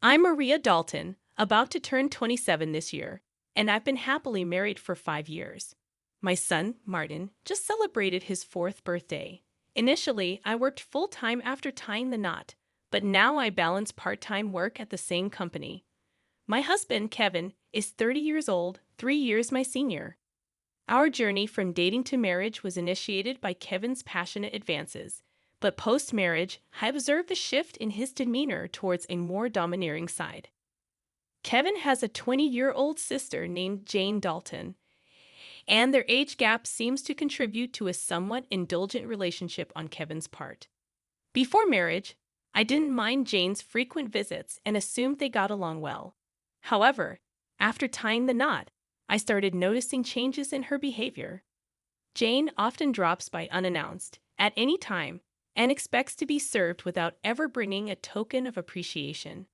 I'm Maria Dalton, about to turn 27 this year, and I've been happily married for 5 years. My son, Martin, just celebrated his fourth birthday. Initially, I worked full time after tying the knot, but now I balance part time work at the same company. My husband, Kevin, is 30 years old, 3 years my senior. Our journey from dating to marriage was initiated by Kevin's passionate advances, but post marriage, I observed a shift in his demeanor towards a more domineering side. Kevin has a 20-year-old sister named Jane Dalton, and their age gap seems to contribute to a somewhat indulgent relationship on Kevin's part. Before marriage, I didn't mind Jane's frequent visits and assumed they got along well. However, after tying the knot, I started noticing changes in her behavior. Jane often drops by unannounced, at any time, and expects to be served without ever bringing a token of appreciation.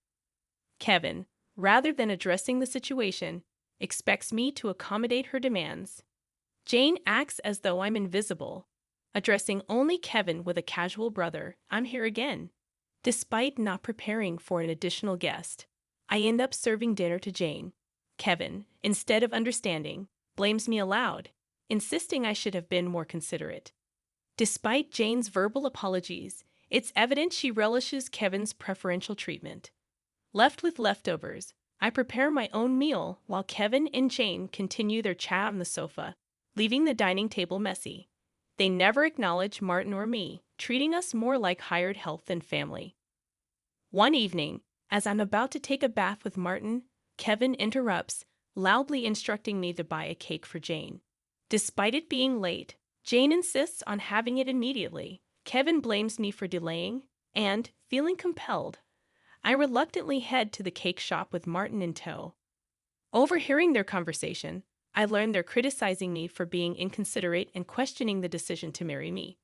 Kevin, rather than addressing the situation, expects me to accommodate her demands. Jane acts as though I'm invisible, addressing only Kevin with a casual brother, "I'm here again." Despite not preparing for an additional guest, I end up serving dinner to Jane. Kevin, instead of understanding, blames me aloud, insisting I should have been more considerate. Despite Jane's verbal apologies, it's evident she relishes Kevin's preferential treatment. Left with leftovers, I prepare my own meal while Kevin and Jane continue their chat on the sofa, leaving the dining table messy. They never acknowledge Martin or me, treating us more like hired help than family. One evening, as I'm about to take a bath with Martin, Kevin interrupts, loudly instructing me to buy a cake for Jane. Despite it being late, Jane insists on having it immediately. Kevin blames me for delaying, and, feeling compelled, I reluctantly head to the cake shop with Martin in tow. Overhearing their conversation, I learn they're criticizing me for being inconsiderate and questioning the decision to marry me.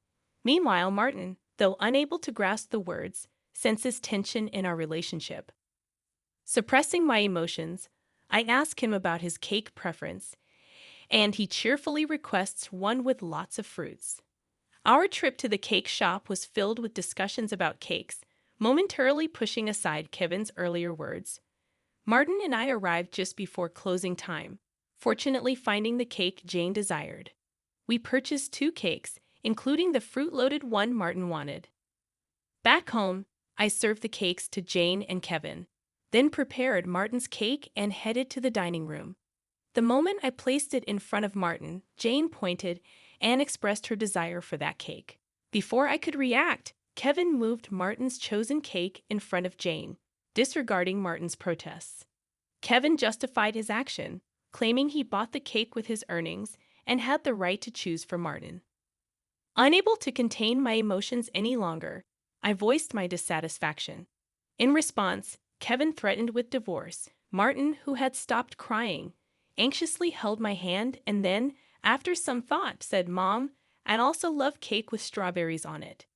Meanwhile, Martin, though unable to grasp the words, senses tension in our relationship. Suppressing my emotions, I ask him about his cake preference, and he cheerfully requests one with lots of fruits. Our trip to the cake shop was filled with discussions about cakes, momentarily pushing aside Kevin's earlier words. Martin and I arrived just before closing time, fortunately finding the cake Jane desired. We purchased 2 cakes, including the fruit-loaded one Martin wanted. Back home, I served the cakes to Jane and Kevin, then prepared Martin's cake and headed to the dining room. The moment I placed it in front of Martin, Jane pointed and expressed her desire for that cake. Before I could react, Kevin moved Martin's chosen cake in front of Jane, disregarding Martin's protests. Kevin justified his action, claiming he bought the cake with his earnings and had the right to choose for Martin. Unable to contain my emotions any longer, I voiced my dissatisfaction. In response, Kevin threatened with divorce. Martin, who had stopped crying, anxiously held my hand and then, after some thought, said, "Mom, I'd also love cake with strawberries on it.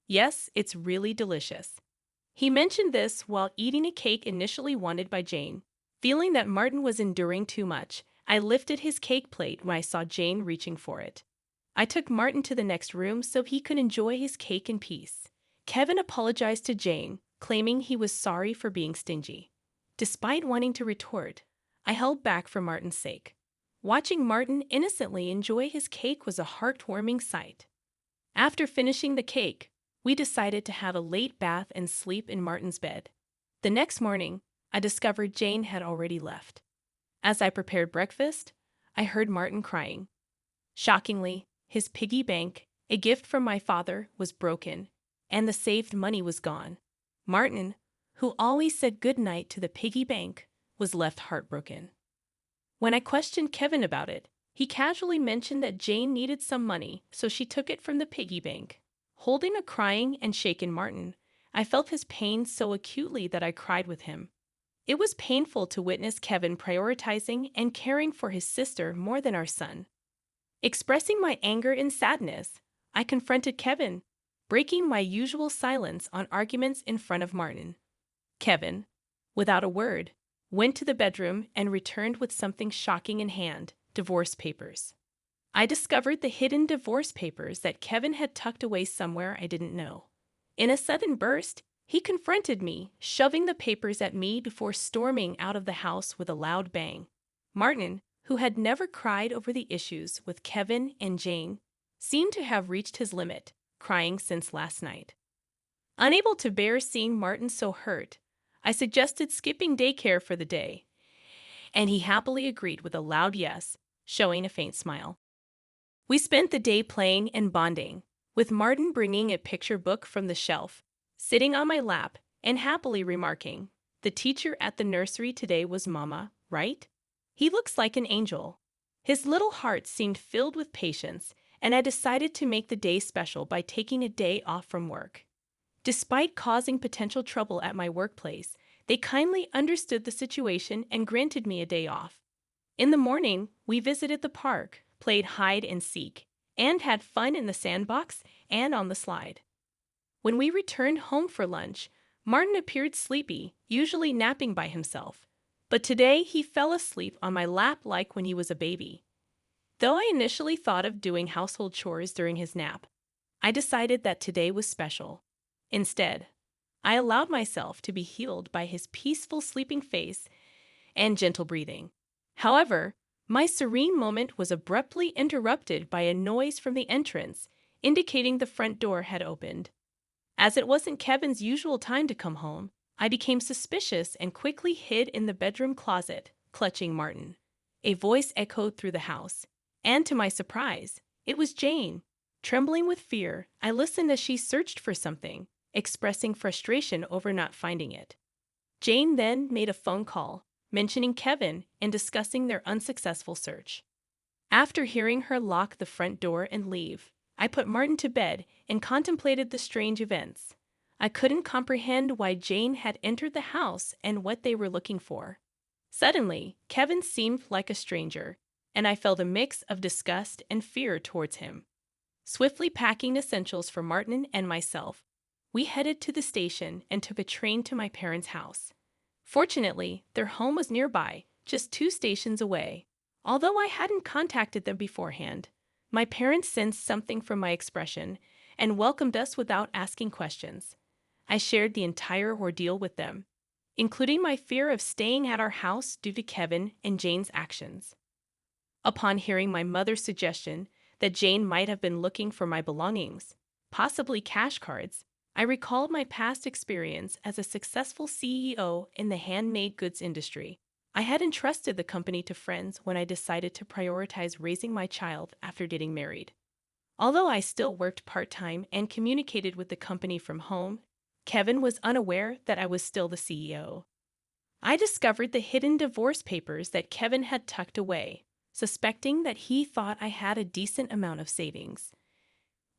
Yes, it's really delicious." He mentioned this while eating a cake initially wanted by Jane. Feeling that Martin was enduring too much, I lifted his cake plate when I saw Jane reaching for it. I took Martin to the next room so he could enjoy his cake in peace. Kevin apologized to Jane, claiming he was sorry for being stingy. Despite wanting to retort, I held back for Martin's sake. Watching Martin innocently enjoy his cake was a heartwarming sight. After finishing the cake, we decided to have a late bath and sleep in Martin's bed. The next morning, I discovered Jane had already left. As I prepared breakfast, I heard Martin crying. Shockingly, his piggy bank, a gift from my father, was broken, and the saved money was gone. Martin, who always said goodnight to the piggy bank, was left heartbroken. When I questioned Kevin about it, he casually mentioned that Jane needed some money, so she took it from the piggy bank. Holding a crying and shaken Martin, I felt his pain so acutely that I cried with him. It was painful to witness Kevin prioritizing and caring for his sister more than our son. Expressing my anger and sadness, I confronted Kevin, breaking my usual silence on arguments in front of Martin. Kevin, without a word, went to the bedroom and returned with something shocking in hand: divorce papers. I discovered the hidden divorce papers that Kevin had tucked away somewhere I didn't know. In a sudden burst, He confronted me, shoving the papers at me before storming out of the house with a loud bang. Martin, who had never cried over the issues with Kevin and Jane, seemed to have reached his limit, crying since last night. Unable to bear seeing Martin so hurt, I suggested skipping daycare for the day, and he happily agreed with a loud yes, showing a faint smile. We spent the day playing and bonding, with Martin bringing a picture book from the shelf, sitting on my lap, and happily remarking, "The teacher at the nursery today was Mama, right? He looks like an angel." His little heart seemed filled with patience, and I decided to make the day special by taking a day off from work. Despite causing potential trouble at my workplace, they kindly understood the situation and granted me a day off. In the morning, we visited the park, played hide and seek, and had fun in the sandbox and on the slide. When we returned home for lunch, Martin appeared sleepy, usually napping by himself. But today he fell asleep on my lap like when he was a baby. Though I initially thought of doing household chores during his nap, I decided that today was special. Instead, I allowed myself to be healed by his peaceful sleeping face and gentle breathing. However, my serene moment was abruptly interrupted by a noise from the entrance, indicating the front door had opened. As it wasn't Kevin's usual time to come home, I became suspicious and quickly hid in the bedroom closet, clutching Martin. A voice echoed through the house, and to my surprise, it was Jane. Trembling with fear, I listened as she searched for something, expressing frustration over not finding it. Jane then made a phone call, mentioning Kevin and discussing their unsuccessful search. After hearing her lock the front door and leave, I put Martin to bed and contemplated the strange events. I couldn't comprehend why Jane had entered the house and what they were looking for. Suddenly, Kevin seemed like a stranger, and I felt a mix of disgust and fear towards him. Swiftly packing essentials for Martin and myself, we headed to the station and took a train to my parents' house. Fortunately, their home was nearby, just 2 stations away. Although I hadn't contacted them beforehand, my parents sensed something from my expression and welcomed us without asking questions. I shared the entire ordeal with them, including my fear of staying at our house due to Kevin and Jane's actions. Upon hearing my mother's suggestion that Jane might have been looking for my belongings, possibly cash cards, I recalled my past experience as a successful CEO in the handmade goods industry. I had entrusted the company to friends when I decided to prioritize raising my child after getting married. Although I still worked part-time and communicated with the company from home, Kevin was unaware that I was still the CEO. I discovered the hidden divorce papers that Kevin had tucked away, suspecting that he thought I had a decent amount of savings.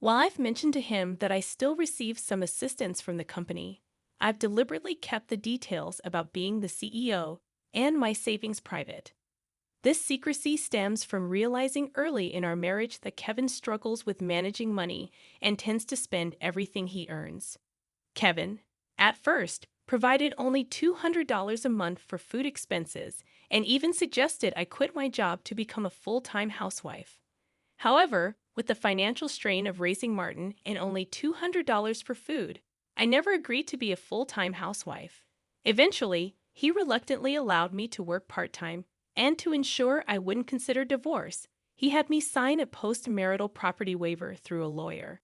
While I've mentioned to him that I still receive some assistance from the company, I've deliberately kept the details about being the CEO and my savings private. This secrecy stems from realizing early in our marriage that Kevin struggles with managing money and tends to spend everything he earns. Kevin, at first, provided only $200 a month for food expenses and even suggested I quit my job to become a full-time housewife. However, with the financial strain of raising Martin and only $200 for food, I never agreed to be a full-time housewife. Eventually, he reluctantly allowed me to work part-time, and to ensure I wouldn't consider divorce, he had me sign a post-marital property waiver through a lawyer.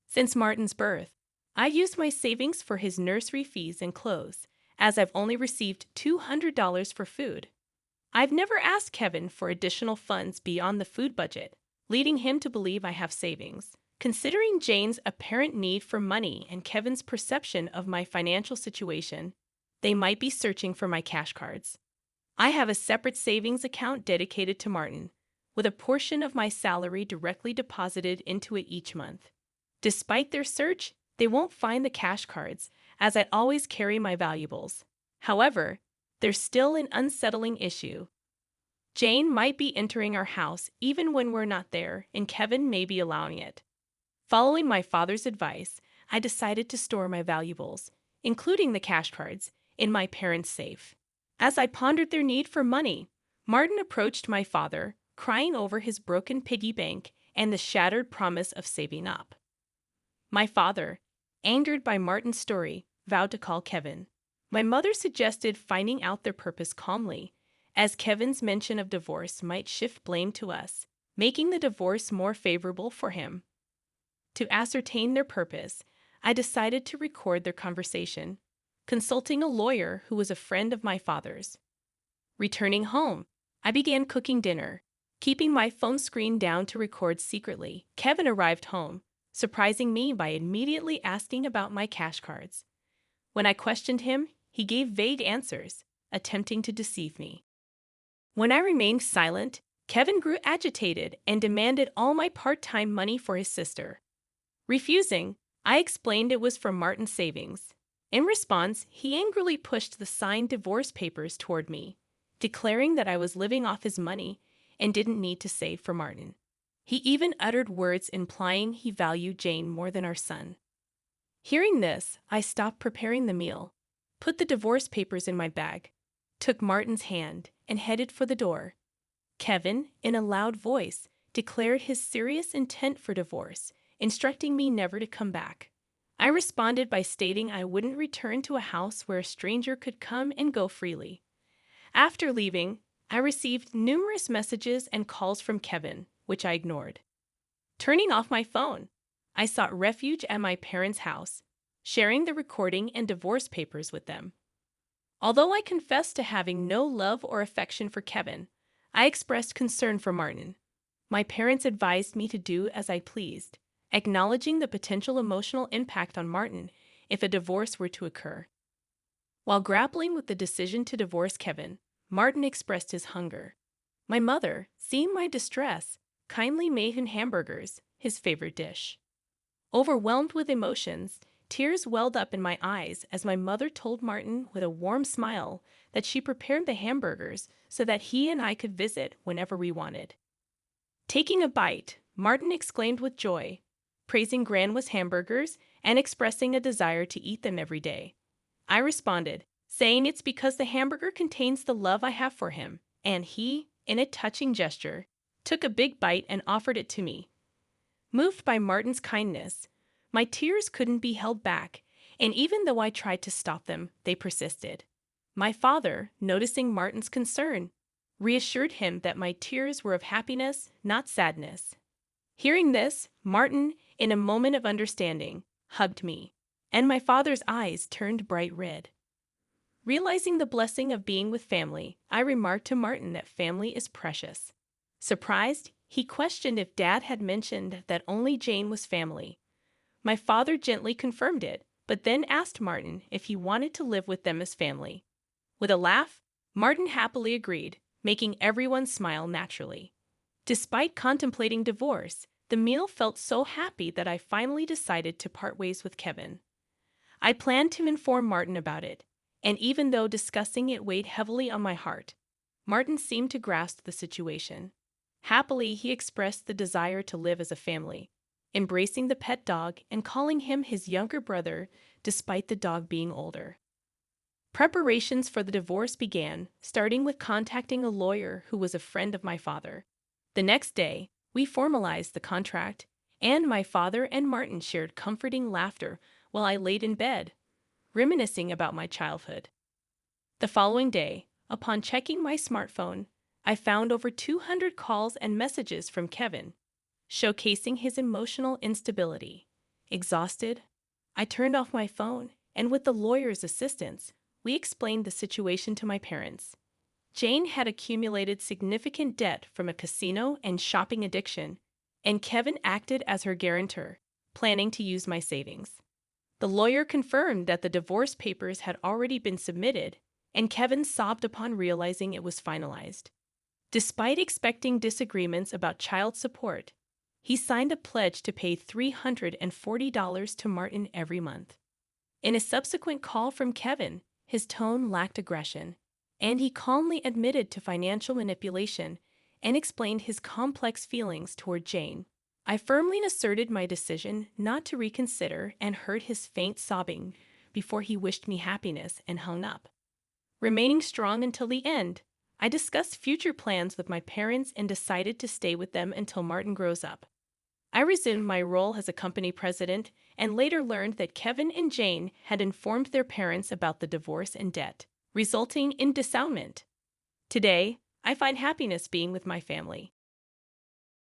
Since Martin's birth, I used my savings for his nursery fees and clothes, as I've only received $200 for food. I've never asked Kevin for additional funds beyond the food budget, leading him to believe I have savings. Considering Jane's apparent need for money and Kevin's perception of my financial situation, they might be searching for my cash cards. I have a separate savings account dedicated to Martin, with a portion of my salary directly deposited into it each month. Despite their search, they won't find the cash cards, as I always carry my valuables. However, there's still an unsettling issue. Jane might be entering our house even when we're not there, and Kevin may be allowing it. Following my father's advice, I decided to store my valuables, including the cash cards, in my parents' safe. As I pondered their need for money, Martin approached my father, crying over his broken piggy bank and the shattered promise of saving up. My father, angered by Martin's story, vowed to call Kevin. My mother suggested finding out their purpose calmly, as Kevin's mention of divorce might shift blame to us, making the divorce more favorable for him. To ascertain their purpose, I decided to record their conversation, consulting a lawyer who was a friend of my father's. Returning home, I began cooking dinner, keeping my phone screen down to record secretly. Kevin arrived home, surprising me by immediately asking about my cash cards. When I questioned him, he gave vague answers, attempting to deceive me. When I remained silent, Kevin grew agitated and demanded all my part-time money for his sister. Refusing, I explained it was from Martin's savings. In response, he angrily pushed the signed divorce papers toward me, declaring that I was living off his money and didn't need to save for Martin. He even uttered words implying he valued Jane more than our son. Hearing this, I stopped preparing the meal, put the divorce papers in my bag, took Martin's hand, and headed for the door. Kevin, in a loud voice, declared his serious intent for divorce, instructing me never to come back. I responded by stating I wouldn't return to a house where a stranger could come and go freely. After leaving, I received numerous messages and calls from Kevin, which I ignored. Turning off my phone, I sought refuge at my parents' house, sharing the recording and divorce papers with them. Although I confessed to having no love or affection for Kevin, I expressed concern for Martin. My parents advised me to do as I pleased, acknowledging the potential emotional impact on Martin if a divorce were to occur. While grappling with the decision to divorce Kevin, Martin expressed his hunger. My mother, seeing my distress, kindly made him hamburgers, his favorite dish. Overwhelmed with emotions, tears welled up in my eyes as my mother told Martin with a warm smile that she prepared the hamburgers so that he and I could visit whenever we wanted. Taking a bite, Martin exclaimed with joy, praising Grandma's hamburgers and expressing a desire to eat them every day. I responded, saying it's because the hamburger contains the love I have for him, and he, in a touching gesture, took a big bite and offered it to me. Moved by Martin's kindness, my tears couldn't be held back, and even though I tried to stop them, they persisted. My father, noticing Martin's concern, reassured him that my tears were of happiness, not sadness. Hearing this, Martin, in a moment of understanding, hugged me, and my father's eyes turned bright red. Realizing the blessing of being with family, I remarked to Martin that family is precious. Surprised, he questioned if Dad had mentioned that only Jane was family. My father gently confirmed it, but then asked Martin if he wanted to live with them as family. With a laugh, Martin happily agreed, making everyone smile naturally. Despite contemplating divorce, the meal felt so happy that I finally decided to part ways with Kevin. I planned to inform Martin about it, and even though discussing it weighed heavily on my heart, Martin seemed to grasp the situation. Happily, he expressed the desire to live as a family, embracing the pet dog and calling him his younger brother despite the dog being older. Preparations for the divorce began, starting with contacting a lawyer who was a friend of my father. The next day, we formalized the contract, and my father and Martin shared comforting laughter while I laid in bed, reminiscing about my childhood. The following day, upon checking my smartphone, I found over 200 calls and messages from Kevin, showcasing his emotional instability. Exhausted, I turned off my phone, and with the lawyer's assistance, we explained the situation to my parents. Jane had accumulated significant debt from a casino and shopping addiction, and Kevin acted as her guarantor, planning to use my savings. The lawyer confirmed that the divorce papers had already been submitted, and Kevin sobbed upon realizing it was finalized. Despite expecting disagreements about child support, he signed a pledge to pay $340 to Martin every month. In a subsequent call from Kevin, his tone lacked aggression, and he calmly admitted to financial manipulation and explained his complex feelings toward Jane. I firmly asserted my decision not to reconsider and heard his faint sobbing before he wished me happiness and hung up. Remaining strong until the end, I discussed future plans with my parents and decided to stay with them until Martin grows up. I resumed my role as a company president and later learned that Kevin and Jane had informed their parents about the divorce and debt, resulting in dissownment. Today, I find happiness being with my family.